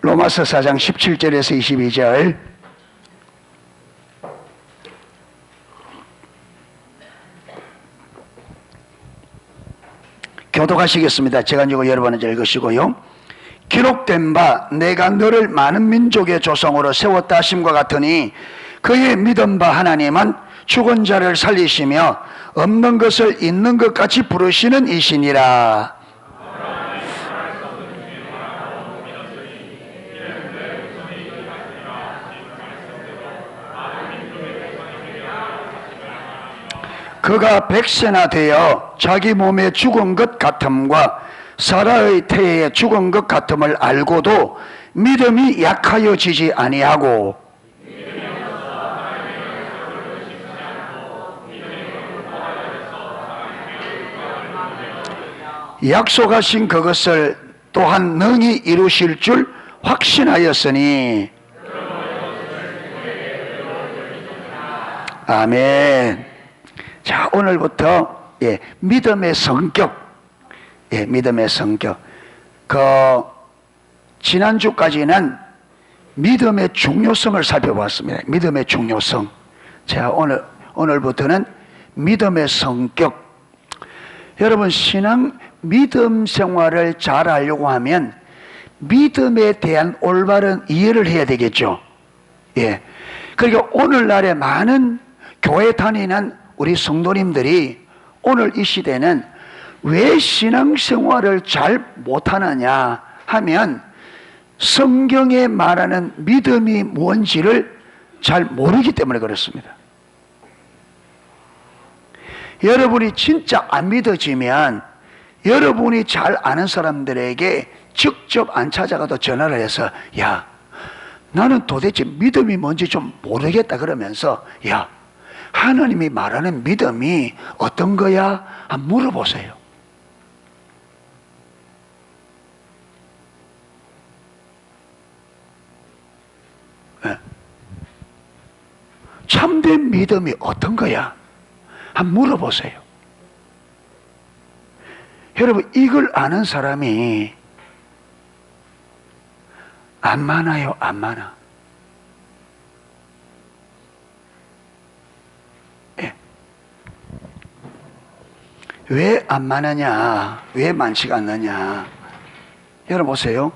로마서 4장 17절에서 22절. 교독하시겠습니다. 제가 이거 여러분 읽으시고요. 기록된 바 내가 너를 많은 민족의 조상으로 세웠다 하심과 같으니 그의 믿은 바 하나님은 죽은 자를 살리시며 없는 것을 있는 것 같이 부르시는 이시니라. 그가 백세나 되어 자기 몸에 죽은 것 같음과 사라의 태에 죽은 것 같음을 알고도 믿음이 약하여지지 아니하고 약속하신 그것을 또한 능히 이루실 줄 확신하였으니. 아멘. 자, 오늘부터 믿음의 성격, 믿음의 성격. 지난주까지는 믿음의 중요성을 살펴보았습니다. 믿음의 중요성. 자, 오늘부터는 믿음의 성격. 여러분, 믿음 생활을 잘 하려고 하면 믿음에 대한 올바른 이해를 해야 되겠죠. 그러니까 오늘날에 많은 교회 다니는 우리 성도님들이 오늘 이 시대는 왜 신앙생활을 잘 못하느냐 하면 성경에 말하는 믿음이 뭔지를 잘 모르기 때문에 그렇습니다. 여러분이 진짜 안 믿어지면 여러분이 잘 아는 사람들에게 직접 안 찾아가도 전화를 해서 야, 나는 도대체 믿음이 뭔지 좀 모르겠다 그러면서 야, 하나님이 말하는 믿음이 어떤 거야? 한번 물어보세요. 참된 믿음이 어떤 거야? 한번 물어보세요. 여러분, 이걸 아는 사람이 안 많아요, 안 많아. 왜 안 많으냐? 왜 많지가 않느냐? 여러분 보세요.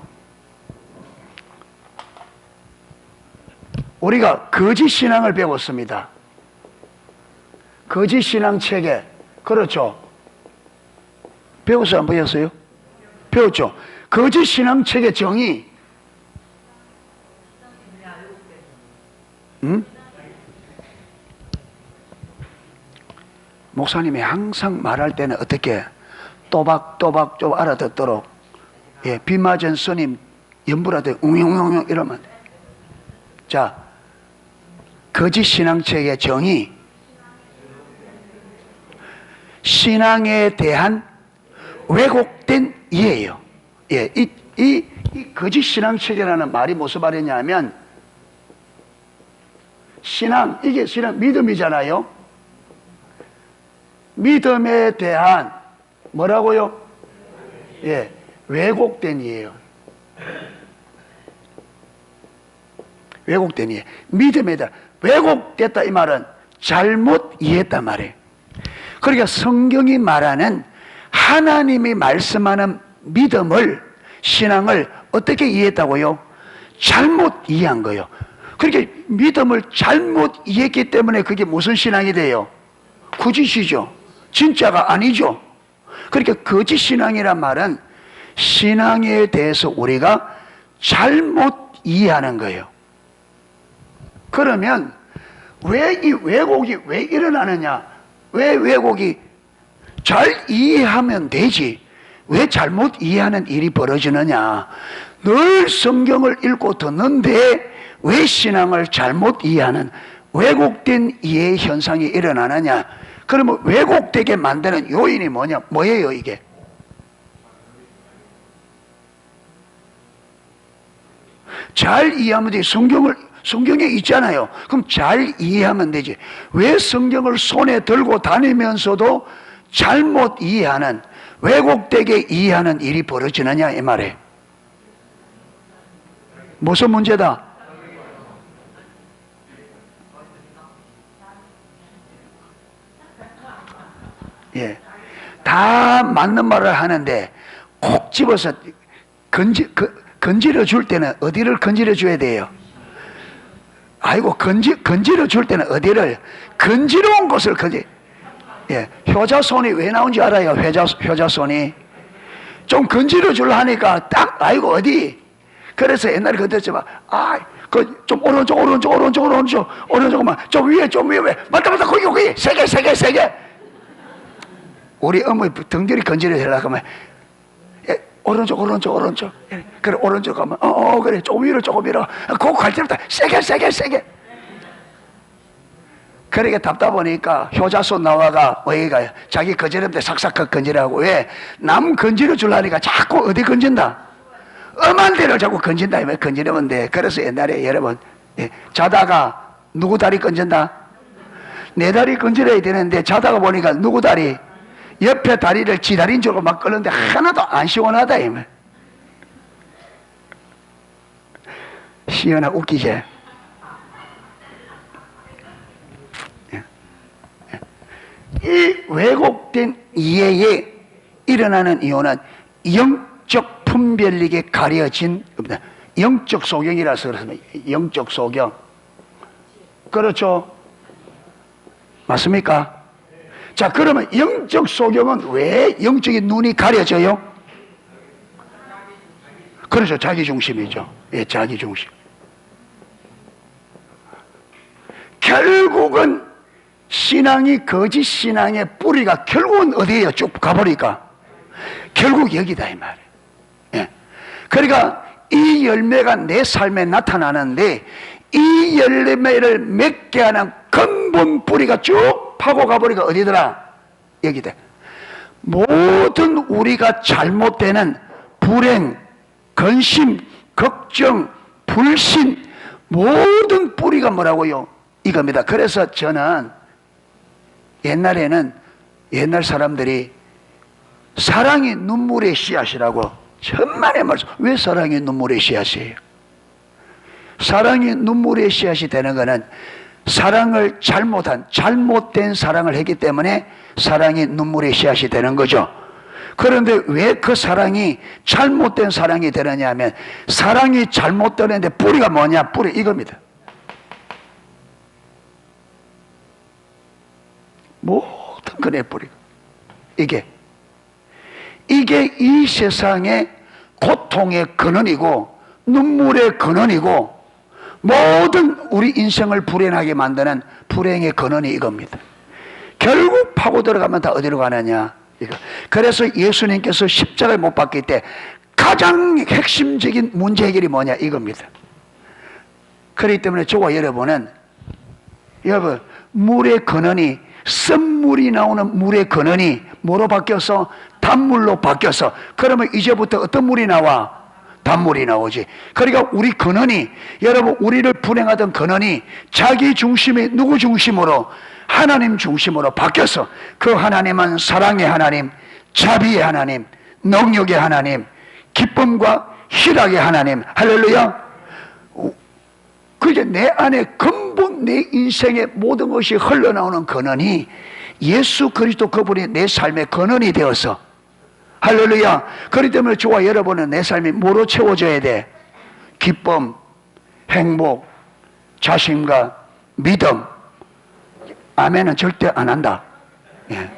우리가 거짓 신앙을 배웠습니다. 거짓 신앙 체계. 그렇죠? 배웠어요? 안 배웠어요? 배웠죠? 거짓 신앙 체계 정의. 목사님이 항상 말할 때는 어떻게 또박또박 좀 알아듣도록 비 맞은 스님 연불하되 웅웅웅 이러면 돼. 자, 거짓 신앙책의 정의, 신앙에 대한 왜곡된 이해예요. 이 거짓 신앙책이라는 말이 무슨 말이냐면 이게 신앙 믿음이잖아요. 믿음에 대한 뭐라고요? 왜곡된 이해요. 왜곡된 이해. 믿음에 대한 왜곡됐다 이 말은 잘못 이해했단 말이에요. 그러니까 성경이 말하는 하나님이 말씀하는 믿음을, 신앙을 어떻게 이해했다고요? 잘못 이해한 거예요. 그렇게 믿음을 잘못 이해했기 때문에 그게 무슨 신앙이 돼요? 거짓이죠. 진짜가 아니죠. 그러니까 거짓 신앙이란 말은 신앙에 대해서 우리가 잘못 이해하는 거예요. 그러면 왜 이 왜곡이 왜 일어나느냐? 왜 왜곡이 잘 이해하면 되지 왜 잘못 이해하는 일이 벌어지느냐? 늘 성경을 읽고 듣는데 왜 신앙을 잘못 이해하는 왜곡된 이해 현상이 일어나느냐? 그러면 왜곡되게 만드는 요인이 뭐예요 이게? 잘 이해하면 되지. 성경에 있잖아요. 그럼 잘 이해하면 되지. 왜 성경을 손에 들고 다니면서도 잘못 이해하는, 왜곡되게 이해하는 일이 벌어지느냐 이 말이에요. 무슨 문제다? 예. 다 맞는 말을 하는데 콕 집어서 건질어 줄 때는 어디를 건질어 줘야 돼요? 아이고, 건질어 줄 때는 어디를? 건지러운 곳을 예. 효자손이 왜 나온지 알아요? 효자손이. 좀 건질어 줄라 하니까 딱, 아이고, 어디? 그래서 옛날에 그랬지만, 좀 오른쪽만, 좀 위에. 맞다, 거기. 세 개. 우리 어머니 등들이 건지려 하려고 하면, 오른쪽. 예, 그래, 오른쪽 가면, 그래, 조금 위로. 그거 갈 때부터 세게. 그러니까 답답하니까 효자손 나와가, 어이가, 자기 건지릴 때 삭삭 건지려고, 왜? 남 건지려 주려니까 자꾸 어디 건진다? 엄한 데를 자꾸 건진다, 왜 건지려면 돼. 그래서 옛날에 여러분, 자다가 누구 다리 건진다? 내 다리 건지려야 되는데, 자다가 보니까 누구 다리? 옆에 다리를 지 다리인 줄 알고 막 끄는데 하나도 안 시원하다, 이면. 시원하고 웃기지? 이 왜곡된 이해에 일어나는 이유는 영적 분별력에 가려진 겁니다. 영적 소경이라서 그렇습니다. 영적 소경. 그렇죠? 맞습니까? 자, 그러면 영적 소경은 왜 영적인 눈이 가려져요? 그렇죠. 자기중심이죠. 예, 자기중심. 결국은 신앙이 거짓 신앙의 뿌리가 결국은 어디에요? 쭉 가보니까 결국 여기다 이 말이에요. 예. 그러니까 이 열매가 내 삶에 나타나는데 이 열매를 맺게 하는 근본 뿌리가 쭉 파고 가보니까 어디더라? 여기다. 모든 우리가 잘못되는 불행, 근심, 걱정, 불신 모든 뿌리가 뭐라고요? 이겁니다. 그래서 저는 옛날에는 옛날 사람들이 사랑이 눈물의 씨앗이라고 천만의 말씀. 왜 사랑이 눈물의 씨앗이에요? 사랑이 눈물의 씨앗이 되는 것은 사랑을 잘못된 사랑을 했기 때문에 사랑이 눈물의 씨앗이 되는 거죠. 그런데 왜 그 사랑이 잘못된 사랑이 되느냐 하면 사랑이 잘못되는데 뿌리가 뭐냐? 뿌리 이겁니다. 모든 것의 뿌리가 이게 이 세상의 고통의 근원이고 눈물의 근원이고 모든 우리 인생을 불행하게 만드는 불행의 근원이 이겁니다. 결국 파고 들어가면 다 어디로 가느냐? 이거. 그래서 예수님께서 십자가를 못 박힐 때 가장 핵심적인 문제 해결이 뭐냐? 이겁니다. 그렇기 때문에 저와 여러분 물의 근원이 쓴물이 나오는 물의 근원이 뭐로 바뀌어서 단물로 바뀌어서 그러면 이제부터 어떤 물이 나와? 단물이 나오지. 그러니까 우리 근원이 여러분 우리를 불행하던 근원이 자기 중심이 누구 중심으로? 하나님 중심으로 바뀌어서 그 하나님은 사랑의 하나님, 자비의 하나님, 능력의 하나님, 기쁨과 희락의 하나님. 할렐루야. 그게 내 안에 근본 내 인생의 모든 것이 흘러나오는 근원이 예수 그리스도 그분이 내 삶의 근원이 되어서 할렐루야. 그렇기 때문에 저와 여러분은 내 삶이 뭐로 채워져야 돼? 기쁨, 행복, 자신과 믿음. 아멘은 절대 안 한다. 예.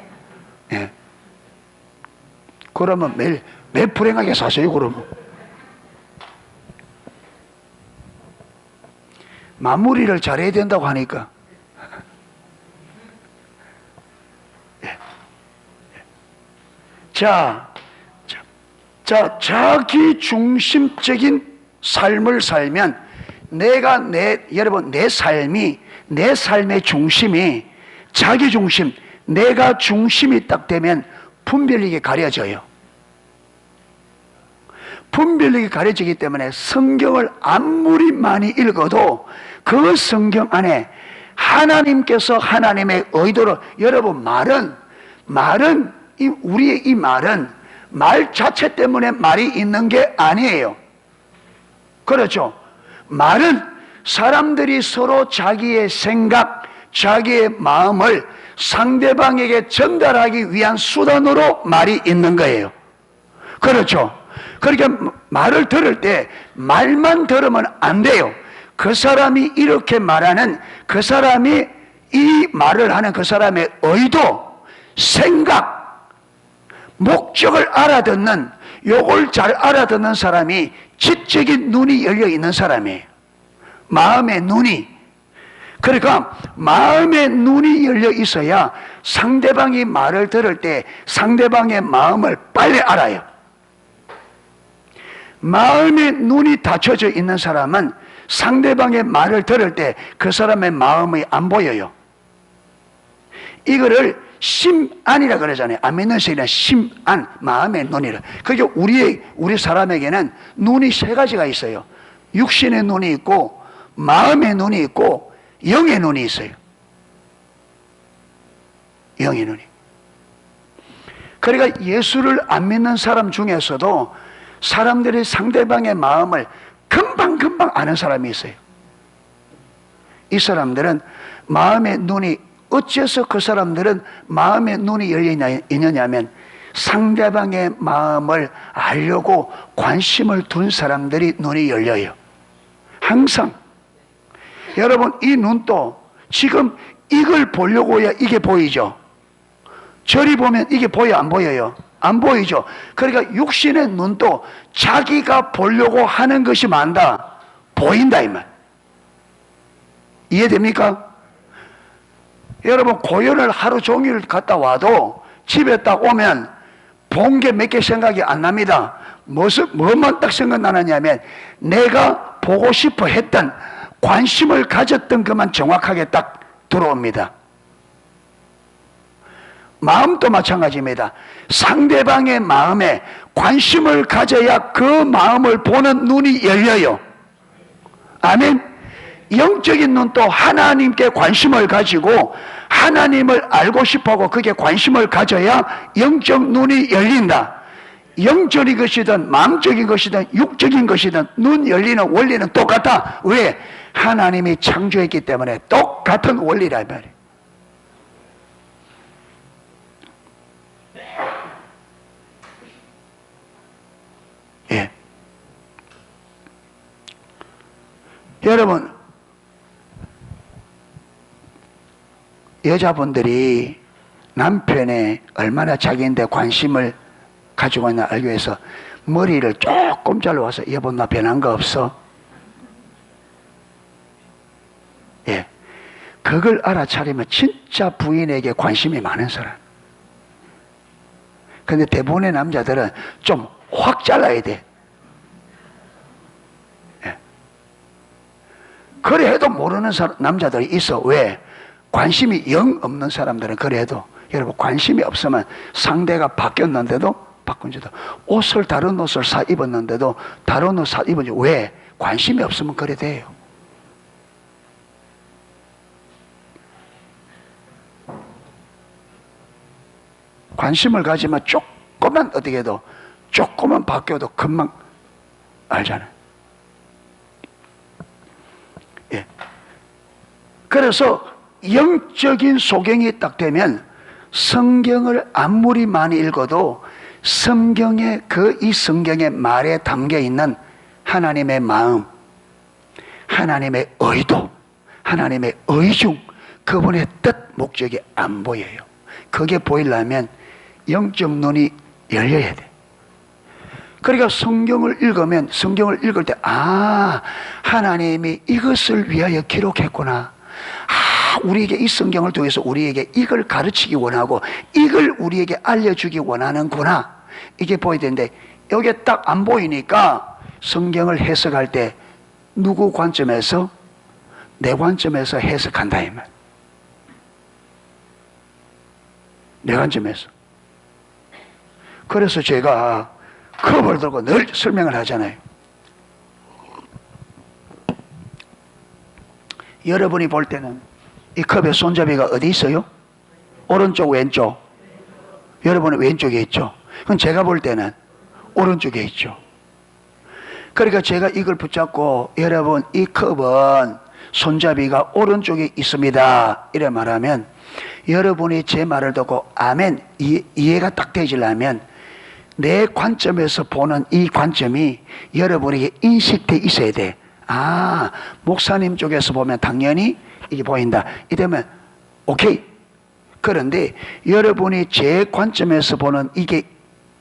그러면 매일 불행하게 사세요, 그러면. 마무리를 잘해야 된다고 하니까. 자, 자기 중심적인 삶을 살면 여러분, 내 삶의 중심이 자기 중심, 내가 중심이 딱 되면 분별력이 가려져요. 분별력이 가려지기 때문에 성경을 아무리 많이 읽어도 그 성경 안에 하나님께서 하나님의 의도로 여러분 우리의 이 말은 말 자체 때문에 말이 있는 게 아니에요. 그렇죠? 말은 사람들이 서로 자기의 생각, 자기의 마음을 상대방에게 전달하기 위한 수단으로 말이 있는 거예요. 그렇죠? 그러니까 말을 들을 때 말만 들으면 안 돼요. 그 사람이 이렇게 말하는, 그 사람이 이 말을 하는 그 사람의 의도, 생각, 목적을 알아듣는, 요걸 잘 알아듣는 사람이 지적인 눈이 열려 있는 사람이에요. 마음의 눈이. 그러니까 마음의 눈이 열려 있어야 상대방이 말을 들을 때 상대방의 마음을 빨리 알아요. 마음의 눈이 닫혀져 있는 사람은 상대방의 말을 들을 때 그 사람의 마음이 안 보여요. 이거를 심안이라 그러잖아요. 안 믿는 세이나 심안, 마음의 눈이라. 그게 우리 사람에게는 눈이 세 가지가 있어요. 육신의 눈이 있고, 마음의 눈이 있고, 영의 눈이 있어요. 영의 눈이. 그러니까 예수를 안 믿는 사람 중에서도 사람들이 상대방의 마음을 금방 아는 사람이 있어요. 이 사람들은 마음의 눈이, 어째서 그 사람들은 마음의 눈이 열려 있느냐면 상대방의 마음을 알려고 관심을 둔 사람들이 눈이 열려요. 항상. 여러분, 이 눈도 지금 이걸 보려고 해야 이게 보이죠. 저리 보면 이게 보여, 안 보여요? 안 보이죠. 그러니까 육신의 눈도 자기가 보려고 하는 것이 많다, 보인다 이 말. 이해됩니까? 여러분, 공연을 하루 종일 갔다 와도 집에 딱 오면 본 게 몇 개 생각이 안 납니다. 뭐만 딱 생각나느냐면 내가 보고 싶어 했던, 관심을 가졌던 것만 정확하게 딱 들어옵니다. 마음도 마찬가지입니다. 상대방의 마음에 관심을 가져야 그 마음을 보는 눈이 열려요. 아멘. 영적인 눈도 하나님께 관심을 가지고 하나님을 알고 싶어하고 그게 관심을 가져야 영적 눈이 열린다. 영적인 것이든 마음적인 것이든 육적인 것이든 눈 열리는 원리는 똑같다. 왜? 하나님이 창조했기 때문에 똑같은 원리라 이 말이에요. 예. 여러분, 여자분들이 남편에 얼마나 자기한테 관심을 가지고 있나 알기 위해서 머리를 조금 잘라와서 여보 나 변한 거 없어? 예, 그걸 알아차리면 진짜 부인에게 관심이 많은 사람. 근데 대부분의 남자들은 좀 확 잘라야 돼. 예. 그래 해도 모르는 남자들이 있어. 왜? 관심이 영 없는 사람들은 그래 해도, 여러분, 관심이 없으면 상대가 바뀌었는데도 바꾼지도, 옷을 다른 옷을 사 입었는데도 다른 옷 사 입은지, 왜? 관심이 없으면 그래 돼요. 관심을 가지면 조금만 어떻게 해도, 조금만 바뀌어도 금방 알잖아요. 예. 그래서 영적인 소경이 딱 되면 성경을 아무리 많이 읽어도 성경의 이 성경의 말에 담겨 있는 하나님의 마음, 하나님의 의도, 하나님의 의중, 그분의 뜻, 목적이 안 보여요. 그게 보이려면 영적 눈이 열려야 돼. 그러니까 성경을 읽으면, 성경을 읽을 때, 하나님이 이것을 위하여 기록했구나. 우리에게 이 성경을 통해서 우리에게 이걸 가르치기 원하고 이걸 우리에게 알려주기 원하는구나. 이게 보여야 되는데, 이게 딱 안 보이니까 성경을 해석할 때 누구 관점에서? 내 관점에서 해석한다 이 말. 내 관점에서. 그래서 제가 컵을 들고 늘 설명을 하잖아요. 여러분이 볼 때는 이 컵의 손잡이가 어디 있어요? 오른쪽, 왼쪽? 여러분은 왼쪽에 있죠. 그럼 제가 볼 때는 오른쪽에 있죠. 그러니까 제가 이걸 붙잡고 여러분 이 컵은 손잡이가 오른쪽에 있습니다 이래 말하면 여러분이 제 말을 듣고 아멘 이해가 딱 되지려면 내 관점에서 보는 이 관점이 여러분에게 인식돼 있어야 돼. 아, 목사님 쪽에서 보면 당연히 이게 보인다 이러면 오케이. 그런데 여러분이 제 관점에서 보는 이게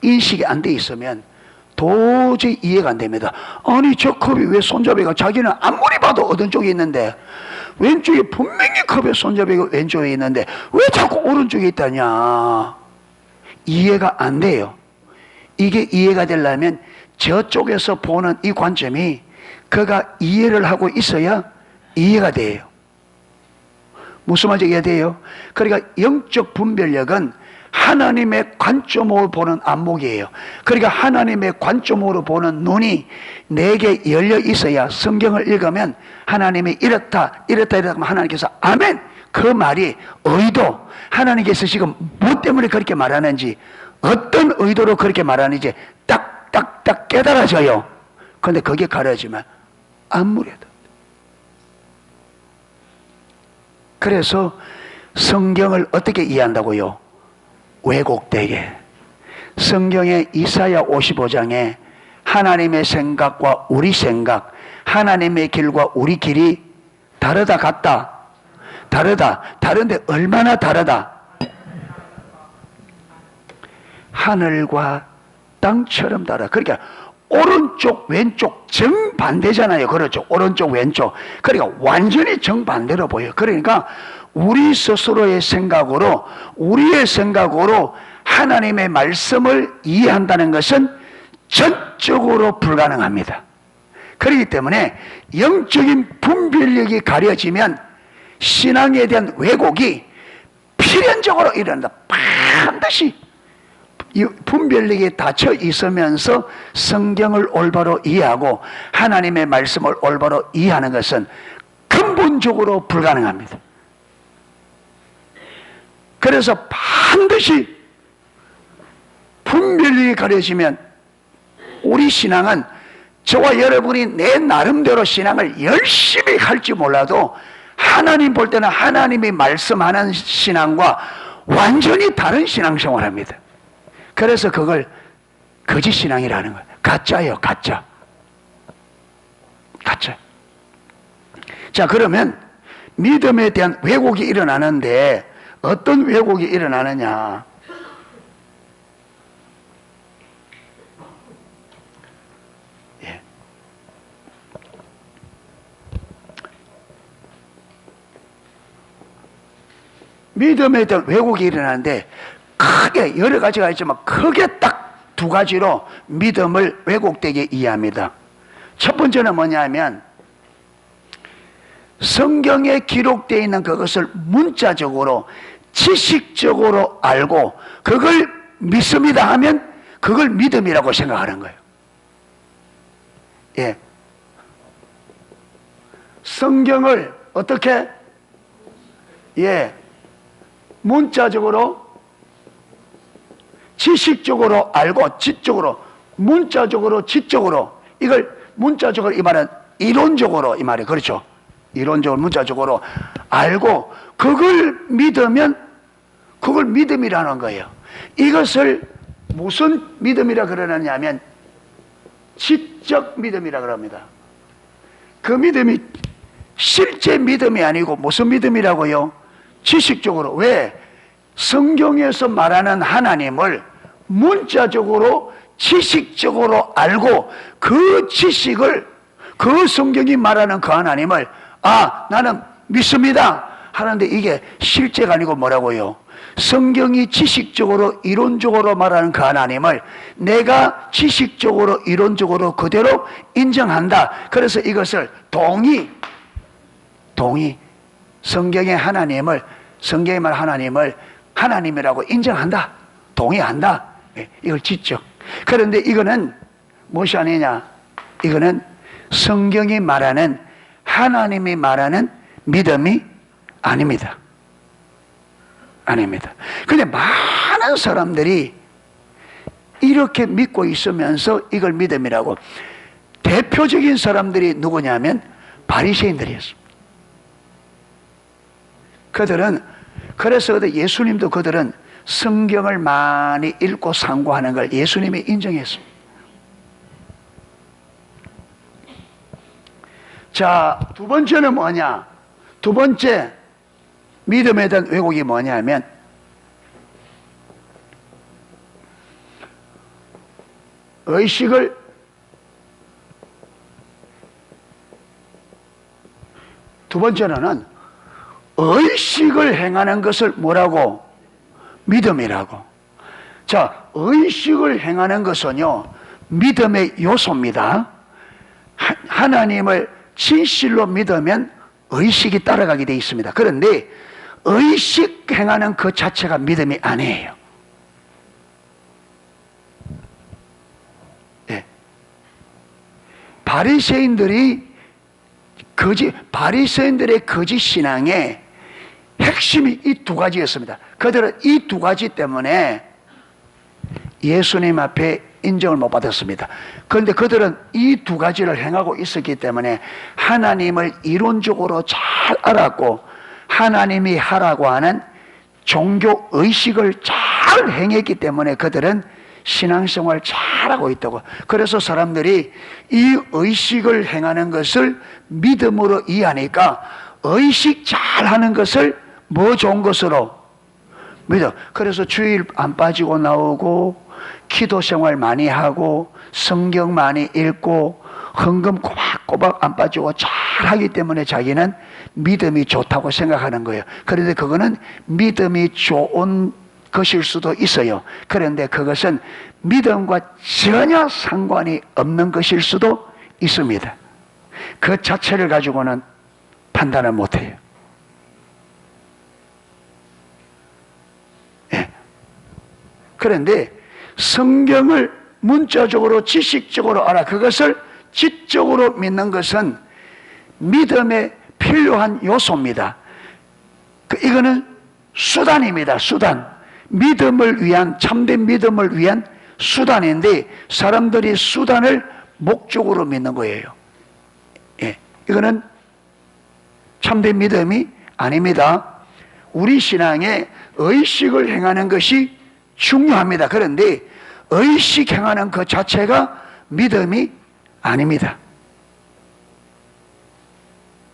인식이 안 돼 있으면 도저히 이해가 안 됩니다. 아니 저 컵이 왜 손잡이가 자기는 아무리 봐도 어떤 쪽에 있는데 왼쪽에 분명히 컵의 손잡이가 왼쪽에 있는데 왜 자꾸 오른쪽에 있다냐. 이해가 안 돼요. 이게 이해가 되려면 저쪽에서 보는 이 관점이 그가 이해를 하고 있어야 이해가 돼요. 무슨 말인지 이해가 돼요? 그러니까 영적 분별력은 하나님의 관점으로 보는 안목이에요. 그러니까 하나님의 관점으로 보는 눈이 내게 열려 있어야 성경을 읽으면 하나님이 이렇다 하면 하나님께서 아멘! 그 말이 의도, 하나님께서 지금 뭐 때문에 그렇게 말하는지 어떤 의도로 그렇게 말하는지 딱 깨달아져요. 그런데 그게 가려지면 아무래도 그래서 성경을 어떻게 이해한다고요? 왜곡되게. 성경의 이사야 55장에 하나님의 생각과 우리 생각, 하나님의 길과 우리 길이 다르다 같다. 다르다. 다른데 얼마나 다르다? 하늘과 땅처럼 다르다. 그러니까 오른쪽 왼쪽 정반대잖아요. 그렇죠. 오른쪽 왼쪽. 그러니까 완전히 정반대로 보여요. 그러니까 우리 스스로의 생각으로 우리의 생각으로 하나님의 말씀을 이해한다는 것은 전적으로 불가능합니다. 그렇기 때문에 영적인 분별력이 가려지면 신앙에 대한 왜곡이 필연적으로 일어난다. 반드시 이 분별력이 닫혀 있으면서 성경을 올바로 이해하고 하나님의 말씀을 올바로 이해하는 것은 근본적으로 불가능합니다. 그래서 반드시 분별력이 가려지면 우리 신앙은 저와 여러분이 내 나름대로 신앙을 열심히 할지 몰라도 하나님 볼 때는 하나님이 말씀하는 신앙과 완전히 다른 신앙생활을 합니다. 그래서 그걸 거짓신앙이라는 거예요. 가짜예요. 가짜. 자, 그러면 믿음에 대한 왜곡이 일어나는데 어떤 왜곡이 일어나느냐. 예. 믿음에 대한 왜곡이 일어나는데 크게 여러 가지가 있지만 크게 딱 두 가지로 믿음을 왜곡되게 이해합니다. 첫 번째는 뭐냐면 성경에 기록되어 있는 그것을 문자적으로 지식적으로 알고 그걸 믿습니다 하면 그걸 믿음이라고 생각하는 거예요. 예. 성경을 어떻게? 예. 문자적으로 지식적으로 알고 지적으로 문자적으로 지적으로 이걸 문자적으로 이 말은 이론적으로 이 말이 그렇죠. 이론적으로 문자적으로 알고 그걸 믿으면 그걸 믿음이라는 거예요. 이것을 무슨 믿음이라 그러느냐 하면 지적 믿음이라 그럽니다. 그 믿음이 실제 믿음이 아니고 무슨 믿음이라고요? 지식적으로. 왜? 성경에서 말하는 하나님을 문자적으로 지식적으로 알고 그 지식을 그 성경이 말하는 그 하나님을 나는 믿습니다 하는데 이게 실제가 아니고 뭐라고요? 성경이 지식적으로 이론적으로 말하는 그 하나님을 내가 지식적으로 이론적으로 그대로 인정한다. 그래서 이것을 동의 성경의 하나님을 성경의 말 하나님을 하나님이라고 인정한다. 동의한다. 이걸 지적. 그런데 이거는 무엇이 아니냐? 이거는 성경이 말하는 하나님이 말하는 믿음이 아닙니다. 아닙니다. 근데 많은 사람들이 이렇게 믿고 있으면서 이걸 믿음이라고 대표적인 사람들이 누구냐면 바리새인들이었습니다. 그들은, 그래서 예수님도 그들은 성경을 많이 읽고 상고하는 걸 예수님이 인정했습니다. 자, 두 번째는 뭐냐? 두 번째 믿음에 대한 왜곡이 뭐냐면 의식을 두 번째는 의식을 행하는 것을 뭐라고? 믿음이라고. 자, 의식을 행하는 것은요, 믿음의 요소입니다. 하나님을 진실로 믿으면 의식이 따라가게 되어 있습니다. 그런데 의식 행하는 그 자체가 믿음이 아니에요. 네. 바리새인들의 거짓 신앙의 핵심이 이 두 가지였습니다. 그들은 이 두 가지 때문에 예수님 앞에 인정을 못 받았습니다. 그런데 그들은 이 두 가지를 행하고 있었기 때문에 하나님을 이론적으로 잘 알았고 하나님이 하라고 하는 종교 의식을 잘 행했기 때문에 그들은 신앙생활 잘하고 있다고. 그래서 사람들이 이 의식을 행하는 것을 믿음으로 이해하니까 의식 잘하는 것을 뭐 좋은 것으로 믿어. 그래서 주일 안 빠지고 나오고 기도 생활 많이 하고 성경 많이 읽고 헌금 꼬박꼬박 안 빠지고 잘 하기 때문에 자기는 믿음이 좋다고 생각하는 거예요. 그런데 그거는 믿음이 좋은 것일 수도 있어요. 그런데 그것은 믿음과 전혀 상관이 없는 것일 수도 있습니다. 그 자체를 가지고는 판단을 못해요. 예. 그런데 성경을 문자적으로 지식적으로 알아 그것을 지적으로 믿는 것은 믿음에 필요한 요소입니다. 이거는 수단입니다. 수단. 믿음을 위한, 참된 믿음을 위한 수단인데 사람들이 수단을 목적으로 믿는 거예요. 예. 이거는 참된 믿음이 아닙니다. 우리 신앙에 의식을 행하는 것이 중요합니다. 그런데 의식 행하는 그 자체가 믿음이 아닙니다.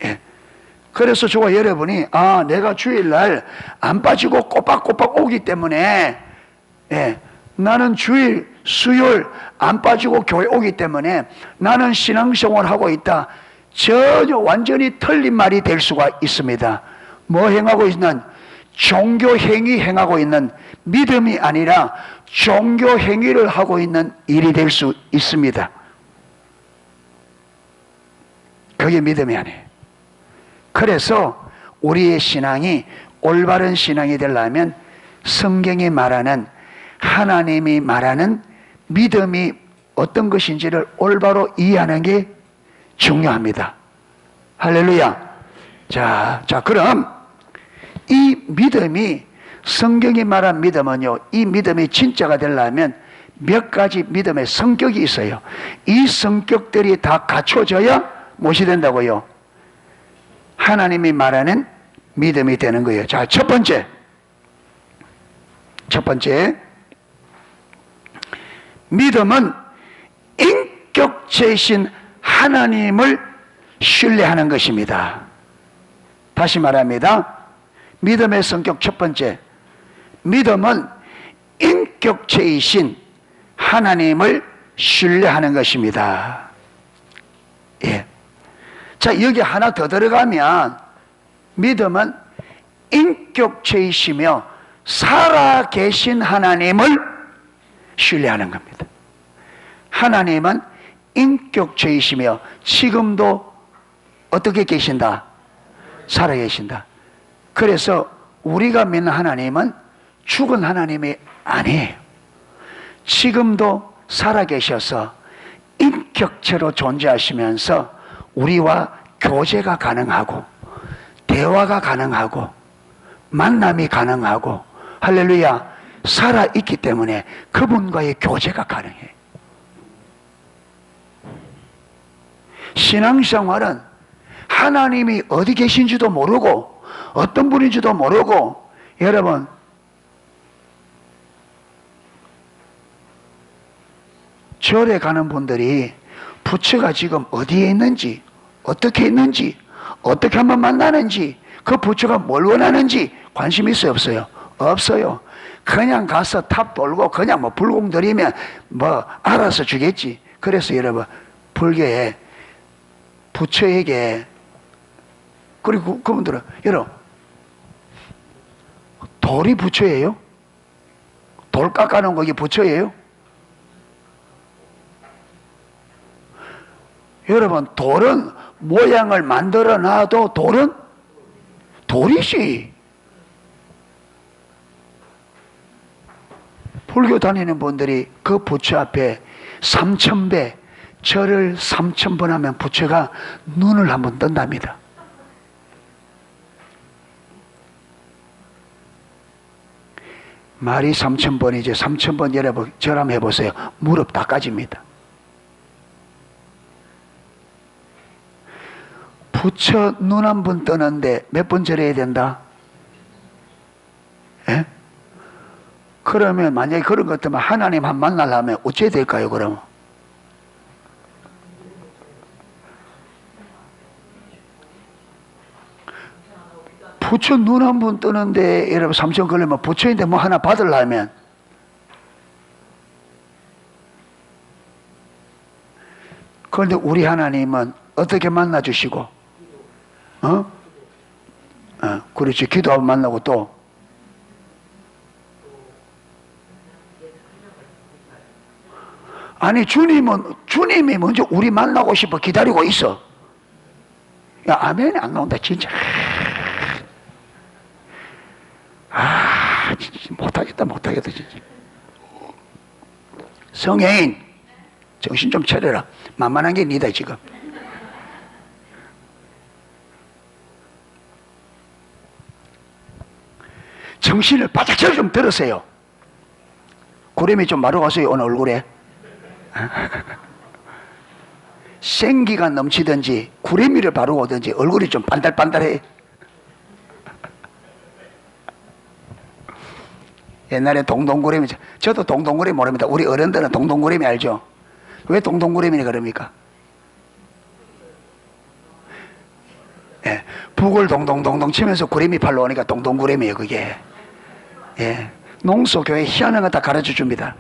예. 그래서 저와 여러분이 내가 주일날 안 빠지고 꼬박꼬박 오기 때문에 예, 나는 주일 수요일 안 빠지고 교회 오기 때문에 나는 신앙생활을 하고 있다. 전혀 완전히 틀린 말이 될 수가 있습니다. 뭐 행하고 있는? 종교 행위 행하고 있는 믿음이 아니라 종교 행위를 하고 있는 일이 될 수 있습니다. 그게 믿음이 아니에요. 그래서 우리의 신앙이 올바른 신앙이 되려면 성경이 말하는 하나님이 말하는 믿음이 어떤 것인지를 올바로 이해하는 게 중요합니다. 할렐루야. 자, 그럼 이 믿음이 성경이 말한 믿음은요, 이 믿음이 진짜가 되려면 몇 가지 믿음의 성격이 있어요. 이 성격들이 다 갖춰져야 무엇이 된다고요? 하나님이 말하는 믿음이 되는 거예요. 자, 첫 번째 믿음은 인격체이신 하나님을 신뢰하는 것입니다. 다시 말합니다. 믿음의 성격 첫 번째, 믿음은 인격체이신 하나님을 신뢰하는 것입니다. 예. 자, 여기 하나 더 들어가면 믿음은 인격체이시며 살아계신 하나님을 신뢰하는 겁니다. 하나님은 인격체이시며 지금도 어떻게 계신다? 살아계신다. 그래서 우리가 믿는 하나님은 죽은 하나님이 아니에요. 지금도 살아계셔서 인격체로 존재하시면서 우리와 교제가 가능하고 대화가 가능하고 만남이 가능하고 할렐루야 살아있기 때문에 그분과의 교제가 가능해요. 신앙생활은 하나님이 어디 계신지도 모르고 어떤 분인지도 모르고, 여러분 절에 가는 분들이 부처가 지금 어디에 있는지, 어떻게 있는지, 어떻게 하면 만나는지, 그 부처가 뭘 원하는지 관심 있어요, 없어요? 없어요. 그냥 가서 탑 돌고 그냥 뭐 불공 들이면 뭐 알아서 주겠지. 그래서 여러분, 불교에 부처에게, 그리고 그분들은 여러분 돌이 부처예요? 돌 깎아놓은 거 이게 부처예요? 여러분, 돌은 모양을 만들어 놔도 돌은 돌이지. 불교 다니는 분들이 그 부처 앞에 3000배 절을 3000번 하면 부처가 눈을 한번 뜬답니다. 말이 3000번이지 3000번 여러분 절 한번 해보세요. 무릎 다 까집니다. 부처 눈 한 번 뜨는데 몇 번 절해야 된다? 예? 그러면 만약에 그런 것 때문에 하나님 한 만나려면 어찌해야 될까요, 그럼? 부처 눈 한 번 뜨는데 여러분 3천 걸리면 부처인데 뭐 하나 받으려면, 그런데 우리 하나님은 어떻게 만나주시고, 그렇지. 기도하고 만나고 또 아니 주님이 먼저 우리 만나고 싶어 기다리고 있어. 야, 아멘이 안 나온다 진짜. 진짜 못하겠다 진짜. 성혜인 정신 좀 차려라. 만만한 게 니다 지금. 정신을 바짝 차려 좀 들으세요. 구름이 좀 마루 가세요 오늘 얼굴에. 생기가 넘치든지 구레미를 바르고 오든지 얼굴이 좀 반달반달해. 옛날에 동동구레미, 저도 동동구레미 모릅니다. 우리 어른들은 동동구레미 알죠? 왜 동동구레미니 그럽니까? 예, 북을 동동동동 치면서 구레미 팔러 오니까 동동구레미예요 그게. 예, 농소교회 희한한 거 다 가르쳐 줍니다.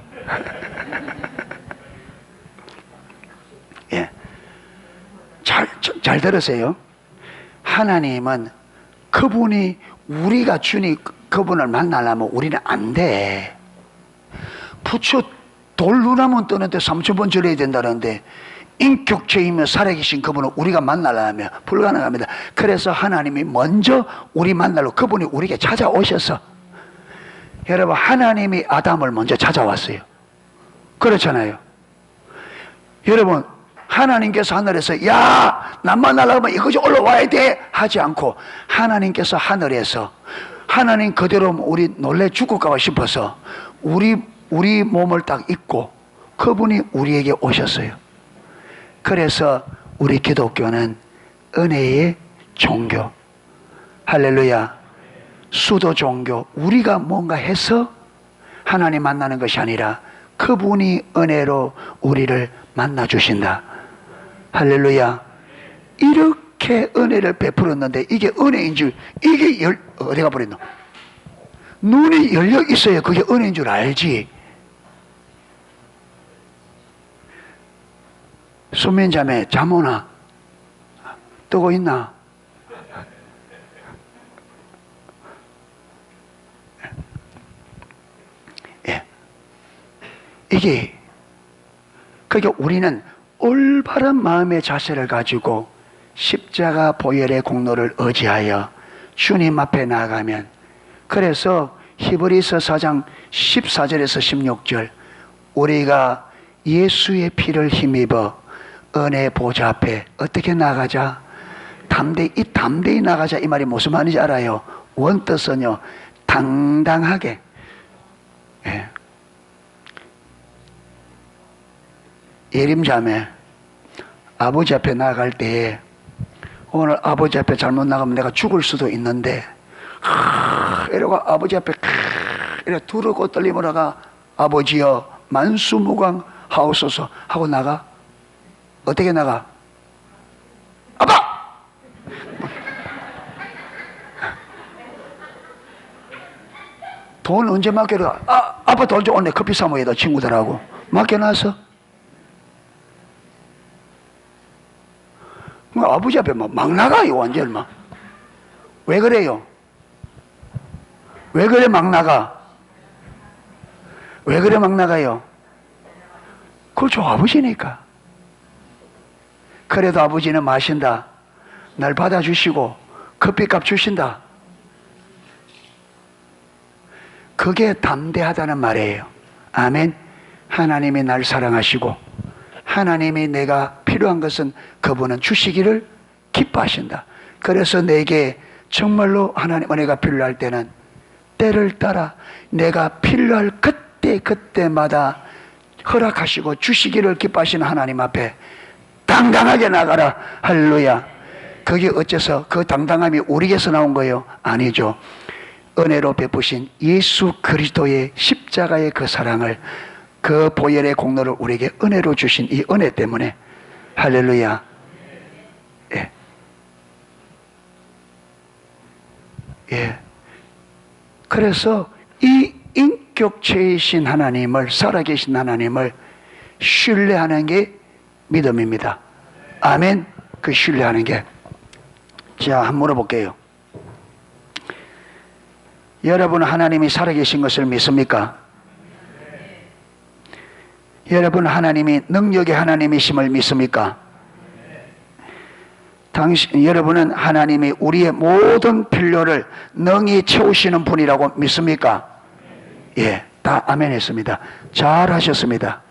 예, 잘 들으세요. 하나님은 그분이 우리가 그분을 만나려면 우리는 안 돼. 부처 돌 눈 한번 뜨는데 3000번 절해야 된다는데 인격체이며 살아계신 그분을 우리가 만나려면 불가능합니다. 그래서 하나님이 먼저 우리 만나러 그분이 우리에게 찾아오셔서, 여러분 하나님이 아담을 먼저 찾아왔어요. 그렇잖아요. 여러분 하나님께서 하늘에서 야, 나 만나려면 이것이 올라와야 돼 하지 않고, 하나님께서 하늘에서 하나님 그대로 우리 놀래 죽을까 싶어서 우리 몸을 딱 입고 그분이 우리에게 오셨어요. 그래서 우리 기독교는 은혜의 종교, 할렐루야, 수도 종교, 우리가 뭔가 해서 하나님 만나는 것이 아니라 그분이 은혜로 우리를 만나 주신다. 할렐루야. 이렇게 은혜를 베풀었는데 이게 은혜인 줄, 이게 어디가 버렸노? 눈이 열려 있어야 그게 은혜인 줄 알지. 수면자매 잠 오나? 뜨고 있나? 예. 이게, 그러니까 우리는 올바른 마음의 자세를 가지고 십자가 보혈의 공로를 의지하여 주님 앞에 나아가면, 그래서 히브리서 4장 14절에서 16절, 우리가 예수의 피를 힘입어 은혜 보좌 앞에 어떻게 나가자? 담대히 나가자. 이 말이 무슨 말인지 알아요? 원뜻은요, 당당하게. 예. 예림자매, 아버지 앞에 나아갈 때에 오늘 아버지 앞에 잘못 나가면 내가 죽을 수도 있는데 이러고 아버지 앞에 이렇게 두르고 떨림을 하가 아버지여 만수무강 하옵소서 하고 나가. 어떻게 나가? 아빠! 돈 언제 맡겨라? 아빠 돈 좀 오늘 커피 사 먹이다 친구들하고 맡겨놨어? 뭐 아버지 앞에 막 나가요 완전 막. 왜 그래요? 왜 그래 막 나가? 왜 그래 막 나가요? 그렇죠, 아버지니까. 그래도 아버지는 마신다. 날 받아주시고 커피값 주신다. 그게 담대하다는 말이에요. 아멘. 하나님이 날 사랑하시고 하나님이 내가 필요한 것은 그분은 주시기를 기뻐하신다. 그래서 내게 정말로 하나님 은혜가 필요할 때는 때를 따라 내가 필요할 그때마다 허락하시고 주시기를 기뻐하시는 하나님 앞에 당당하게 나가라. 할렐루야. 그게 어째서 그 당당함이 우리에게서 나온 거예요? 아니죠. 은혜로 베푸신 예수 그리스도의 십자가의 그 사랑을, 그 보혈의 공로를 우리에게 은혜로 주신 이 은혜 때문에. 할렐루야. 예. 예. 그래서 이 인격체이신 하나님을, 살아계신 하나님을 신뢰하는 게 믿음입니다. 아멘. 그 신뢰하는 게. 자, 한번 물어볼게요. 여러분 하나님이 살아계신 것을 믿습니까? 여러분 하나님이 능력의 하나님이심을 믿습니까? 여러분은 하나님이 우리의 모든 필요를 능히 채우시는 분이라고 믿습니까? 예, 다 아멘 했습니다. 잘 하셨습니다.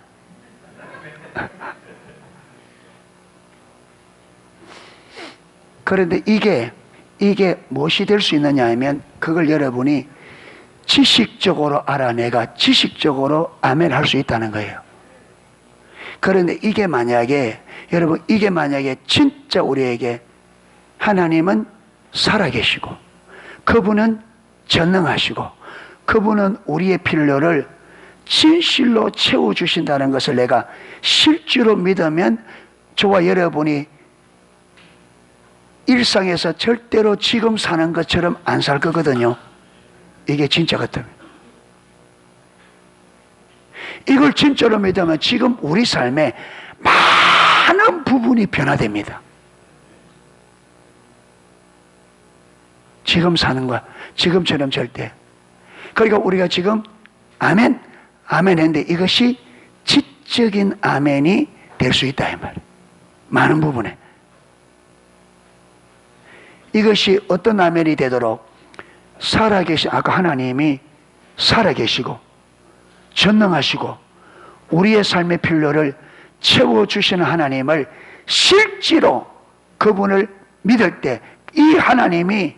그런데 이게 무엇이 될 수 있느냐 하면 그걸 여러분이 지식적으로 알아내가 지식적으로 아멘 할 수 있다는 거예요. 그런데 이게 만약에 여러분 이게 만약에 진짜 우리에게 하나님은 살아계시고 그분은 전능하시고 그분은 우리의 필요를 진실로 채워주신다는 것을 내가 실제로 믿으면 저와 여러분이 일상에서 절대로 지금 사는 것처럼 안 살 거거든요. 이게 진짜 같아요. 이걸 진짜로 믿으면 지금 우리 삶에 많은 부분이 변화됩니다. 지금 사는 거야. 지금처럼 절대. 그러니까 우리가 지금 아멘, 아멘 했는데 이것이 지적인 아멘이 될 수 있다 이 말이에요. 많은 부분에. 이것이 어떤 아멘이 되도록 살아계신, 아까 하나님이 살아계시고 전능하시고 우리의 삶의 필요를 채워주시는 하나님을 실제로 그분을 믿을 때 이 하나님이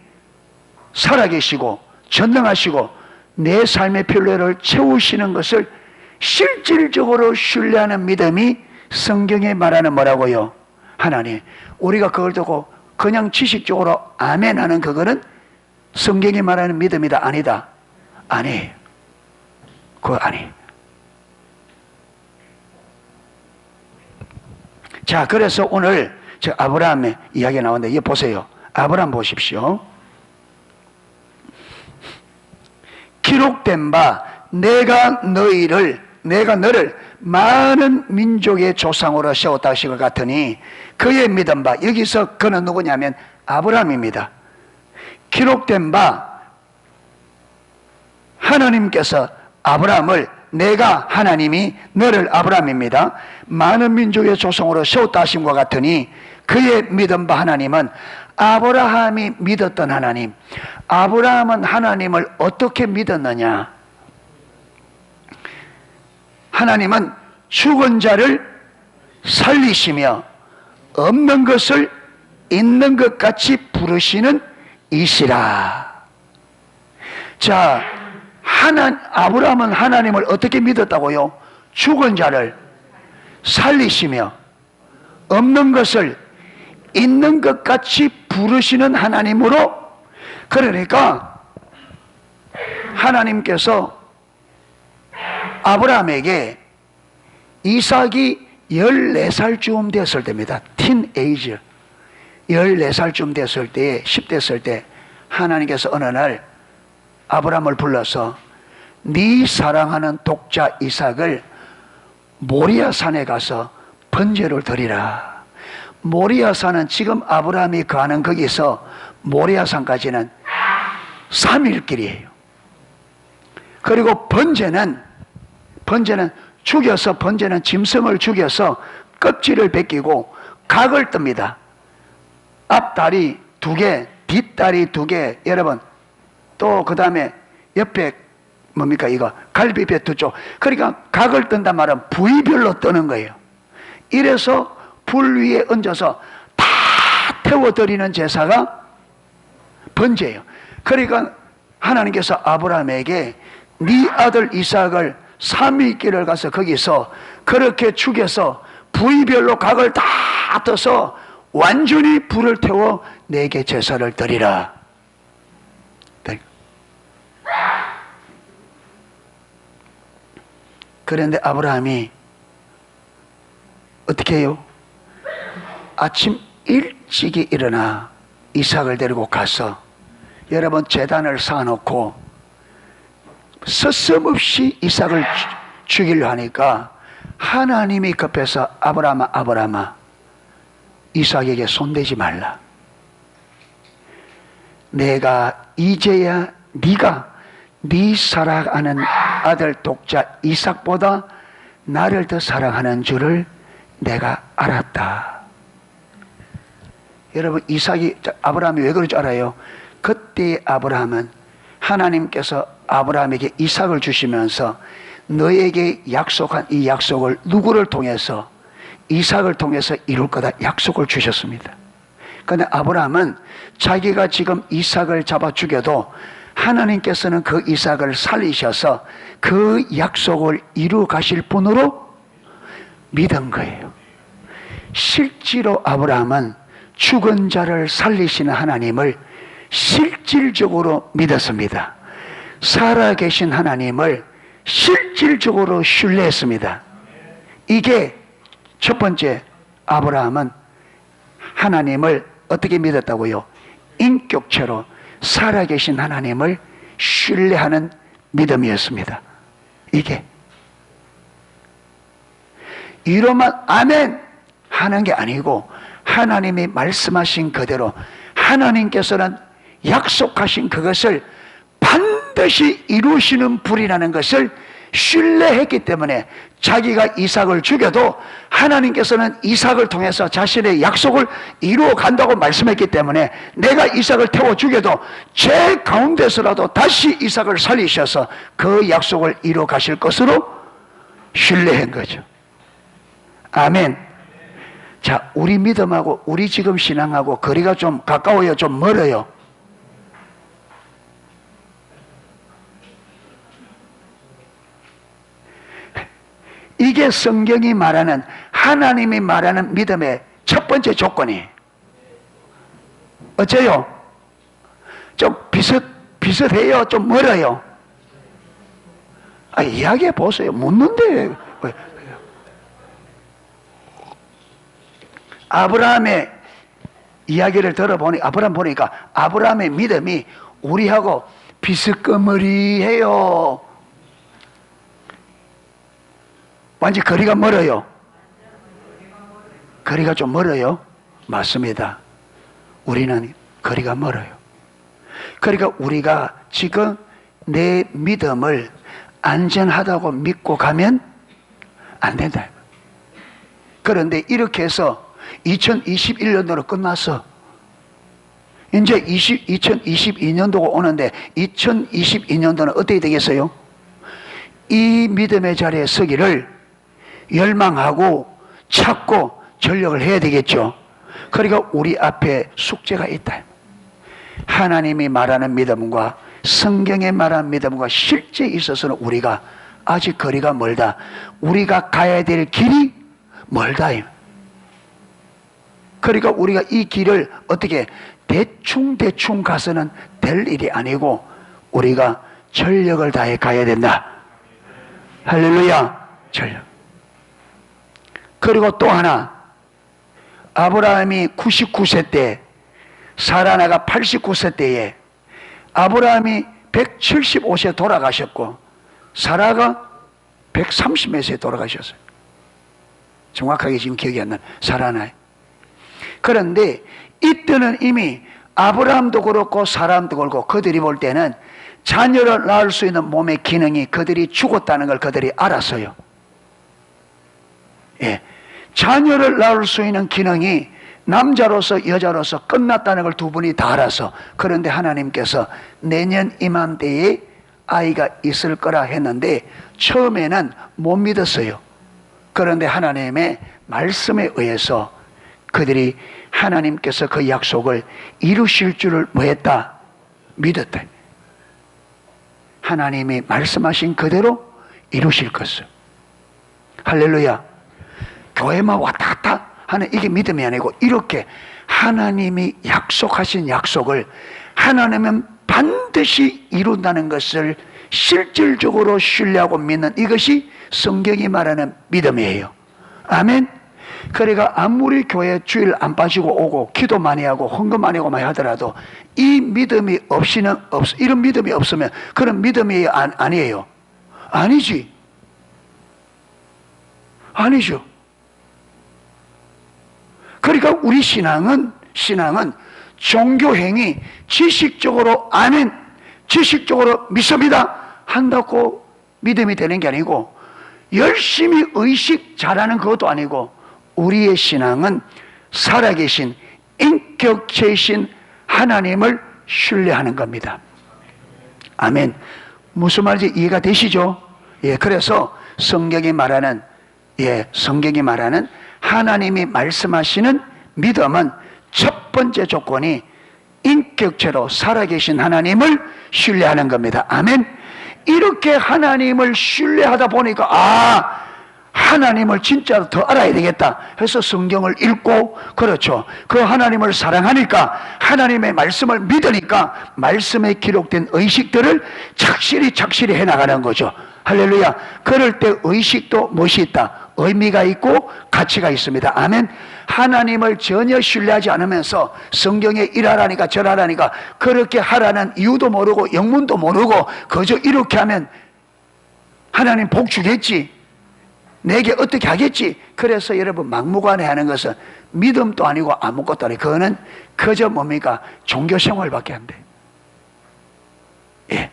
살아계시고 전능하시고 내 삶의 필요를 채우시는 것을 실질적으로 신뢰하는 믿음이 성경에 말하는 뭐라고요? 하나님. 우리가 그걸 두고 그냥 지식적으로 아멘 하는 그거는 성경이 말하는 믿음이다 아니다? 아니에요. 그거 아니에요. 자, 그래서 오늘 저 아브라함의 이야기가 나오는데 이거 보세요. 아브라함 보십시오. 기록된 바 내가 너를 많은 민족의 조상으로 세웠다 하신 것 같으니 그의 믿은 바, 여기서 그는 누구냐면 아브라함입니다. 기록된 바 하나님께서 아브라함을 하나님이 너를 아브라함입니다. 많은 민족의 조상으로 세웠다 하신 것 같으니 그의 믿은 바 하나님은 아브라함이 믿었던 하나님. 아브라함은 하나님을 어떻게 믿었느냐? 하나님은 죽은 자를 살리시며 없는 것을 있는 것 같이 부르시는 이시라. 자, 아브라함은 하나님을 어떻게 믿었다고요? 죽은 자를 살리시며 없는 것을 있는 것 같이 부르시는 하나님으로, 그러니까 하나님께서 아브라함에게 이삭이 14살쯤 됐을 때입니다. 티네이저 14살쯤 됐을 때에 10대 됐을 때 하나님께서 어느 날 아브라함을 불러서 네 사랑하는 독자 이삭을 모리아산에 가서 번제를 드리라. 모리아산은 지금 아브라함이 가는 거기서 모리아산까지는 3일 길이에요. 그리고 번제는 죽여서, 번제는 짐승을 죽여서 껍질을 벗기고 각을 뜹니다. 앞다리 2개, 뒷다리 2개, 여러분, 또 그 다음에 옆에 뭡니까 이거 갈비뼈 2쪽. 그러니까 각을 뜬단 말은 부위별로 뜨는 거예요. 이래서 불 위에 얹어서 다 태워드리는 제사가 번제예요. 그러니까 하나님께서 아브라함에게 네 아들 이삭을 3일길을 가서 거기서 그렇게 죽여서 부위별로 각을 다 떠서 완전히 불을 태워 내게 제사를 드리라. 그런데 아브라함이 어떻게 해요? 아침 일찍이 일어나 이삭을 데리고 가서, 여러분, 제단을 쌓아놓고 서슴없이 이삭을 죽이려 하니까 하나님이 급해서 아브라함아 이삭에게 손대지 말라. 내가 이제야 네가 네 사랑하는 아들 독자 이삭보다 나를 더 사랑하는 줄을 내가 알았다. 여러분, 아브라함이 왜 그럴 줄 알아요? 그때 아브라함은 하나님께서 아브라함에게 이삭을 주시면서 너에게 약속한 이 약속을 누구를 통해서? 이삭을 통해서 이룰 거다 약속을 주셨습니다. 그런데 아브라함은 자기가 지금 이삭을 잡아 죽여도 하나님께서는 그 이삭을 살리셔서 그 약속을 이루 가실 분으로 믿은 거예요. 실제로 아브라함은 죽은 자를 살리시는 하나님을 실질적으로 믿었습니다. 살아계신 하나님을 실질적으로 신뢰했습니다. 이게 첫 번째, 아브라함은 하나님을 어떻게 믿었다고요? 인격체로 살아계신 하나님을 신뢰하는 믿음이었습니다. 이게 이로만 아멘 하는 게 아니고, 하나님이 말씀하신 그대로 하나님께서는 약속하신 그것을 반드시 이루시는 분이라는 것을 신뢰했기 때문에 자기가 이삭을 죽여도 하나님께서는 이삭을 통해서 자신의 약속을 이루어 간다고 말씀했기 때문에 내가 이삭을 태워 죽여도 제 가운데서라도 다시 이삭을 살리셔서 그 약속을 이루어 가실 것으로 신뢰한 거죠. 아멘. 자, 우리 믿음하고 우리 지금 신앙하고 거리가 좀 가까워요, 좀 멀어요? 이게 성경이 말하는, 하나님이 말하는 믿음의 첫 번째 조건이 어째요? 좀 비슷해요? 좀 멀어요? 이야기해 보세요. 묻는데. 아브라함의 이야기를 들어보니, 아브라함 보니까 아브라함의 믿음이 우리하고 비스꺼머리해요. 완전 거리가 멀어요. 거리가 좀 멀어요. 맞습니다. 우리는 거리가 멀어요. 그러니까 우리가 지금 내 믿음을 안전하다고 믿고 가면 안 된다. 그런데 이렇게 해서 2021년도로 끝났어. 이제 2022년도가 오는데 2022년도는 어떻게 되겠어요? 이 믿음의 자리에 서기를 열망하고 찾고 전력을 해야 되겠죠. 그러니까 우리 앞에 숙제가 있다. 하나님이 말하는 믿음과 성경에 말하는 믿음과 실제 있어서는 우리가 아직 거리가 멀다. 우리가 가야 될 길이 멀다. 그러니까 우리가 이 길을 어떻게 대충 가서는 될 일이 아니고 우리가 전력을 다해 가야 된다. 할렐루야. 전력. 그리고 또 하나, 아브라함이 99세 때, 사라나가 89세 때에 아브라함이 175세 돌아가셨고 사라가 130몇 세에 돌아가셨어요. 정확하게 지금 기억이 안 나요. 사라나에. 그런데 이때는 이미 아브라함도 그렇고 사람도 그렇고 그들이 볼 때는 자녀를 낳을 수 있는 몸의 기능이 그들이 죽었다는 걸 그들이 알았어요. 예. 자녀를 낳을 수 있는 기능이 남자로서 여자로서 끝났다는 걸 두 분이 다 알아서, 그런데 하나님께서 내년 이맘때에 아이가 있을 거라 했는데 처음에는 못 믿었어요. 그런데 하나님의 말씀에 의해서 그들이 하나님께서 그 약속을 이루실 줄을 뭐했다? 믿었다. 하나님이 말씀하신 그대로 이루실 것을. 할렐루야. 교회만 왔다 갔다 하는 이게 믿음이 아니고 이렇게 하나님이 약속하신 약속을 하나님은 반드시 이룬다는 것을 실질적으로 신뢰하고 믿는 이것이 성경이 말하는 믿음이에요. 아멘. 그러니까 아무리 교회 주일 안 빠지고 오고 기도 많이 하고 헌금 많이 하고 많이 하더라도 이 믿음이 이런 믿음이 없으면 그런 믿음이 아니에요. 아니지. 아니죠. 그러니까 우리 신앙은 종교행위 지식적으로 아멘, 지식적으로 믿습니다 한다고 믿음이 되는 게 아니고 열심히 의식 잘하는 그것도 아니고 우리의 신앙은 살아계신 인격체이신 하나님을 신뢰하는 겁니다. 아멘. 무슨 말인지 이해가 되시죠? 예, 그래서 성경이 말하는 하나님이 말씀하시는 믿음은 첫 번째 조건이 인격체로 살아계신 하나님을 신뢰하는 겁니다. 아멘. 이렇게 하나님을 신뢰하다 보니까 하나님을 진짜로 더 알아야 되겠다 해서 성경을 읽고, 그렇죠, 그 하나님을 사랑하니까 하나님의 말씀을 믿으니까 말씀에 기록된 의식들을 착실히 해나가는 거죠. 할렐루야. 그럴 때 의식도 무엇이 있다? 의미가 있고 가치가 있습니다. 아멘. 하나님을 전혀 신뢰하지 않으면서 성경에 이러라니까 저러라니까 그렇게 하라는 이유도 모르고 영문도 모르고 그저 이렇게 하면 하나님 복 주겠지, 내게 어떻게 하겠지. 그래서 여러분 막무가내하는 것은 믿음도 아니고 아무것도 아니고 그거는 그저 뭡니까? 종교생활밖에 안 돼. 예.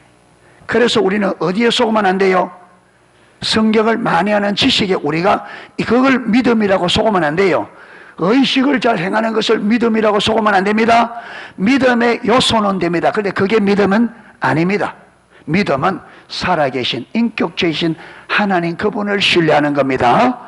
그래서 우리는 어디에 속으면 안 돼요? 성경을 만회하는 지식에 우리가 그걸 믿음이라고 속으면 안 돼요. 의식을 잘 행하는 것을 믿음이라고 속으면 안 됩니다. 믿음의 요소는 됩니다. 그런데 그게 믿음은 아닙니다. 믿음은 살아계신 인격체이신 하나님 그분을 신뢰하는 겁니다.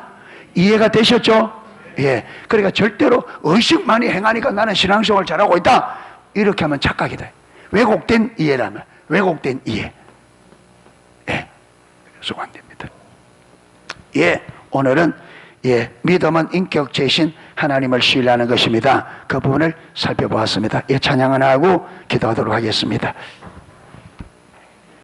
이해가 되셨죠? 예. 그러니까 절대로 의식 많이 행하니까 나는 신앙생활 잘하고 있다 이렇게 하면 착각이다. 왜곡된 이해라면 왜곡된 이해. 예. 그래서 안 됩니다. 예. 오늘은 믿음은 인격체이신 하나님을 신뢰하는 것입니다. 그 부분을 살펴보았습니다. 찬양 하나 하고 기도하도록 하겠습니다.